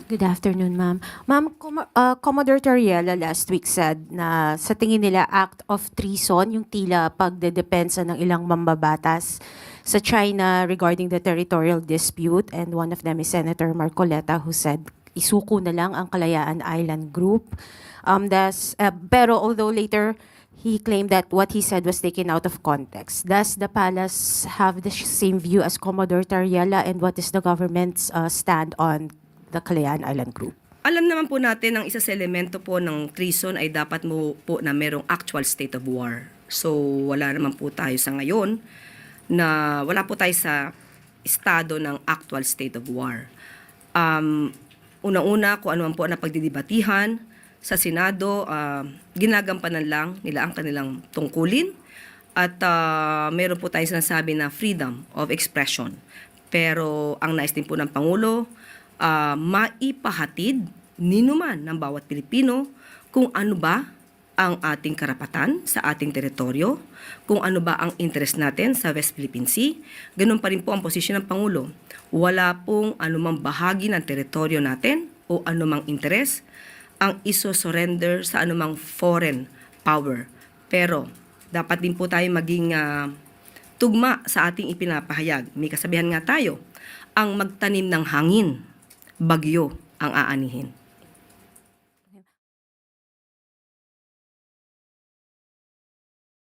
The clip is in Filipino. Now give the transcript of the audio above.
Good afternoon, ma'am. Ma'am, Commodore Toriela last week said na sa tingin nila act of treason yung tila pagdedepensa ng ilang mambabatas sa China regarding the territorial dispute, and one of them is Senator Marcoleta who said isuko na lang ang Kalayaan Island Group. Pero although later he claimed that what he said was taken out of context. Does the palace have the same view as Commodore Toriela, and what is the government's stand on the Kalayaan Island Group? Alam naman po natin ang isa sa elemento po ng treason ay dapat mo po na merong actual state of war. So wala naman po tayo sa ngayon na wala po tayo sa estado ng actual state of war. Una-una kung ano man po na pagdidibatihan sa Senado, ginagampanan lang nila ang kanilang tungkulin at meron po tayo sinasabi na freedom of expression. Pero ang nais din po ng Pangulo, maipahatid ninuman ng bawat Pilipino kung ano ba ang ating karapatan sa ating teritoryo, kung ano ba ang interest natin sa West Philippine Sea. Ganun pa rin po ang posisyon ng Pangulo. Wala pong anumang bahagi ng teritoryo natin o anumang interest ang iso-surrender sa anumang foreign power. Pero dapat din po tayo maging tugma sa ating ipinapahayag. May kasabihan nga tayo, ang magtanim ng hangin, bagyo ang aanihin.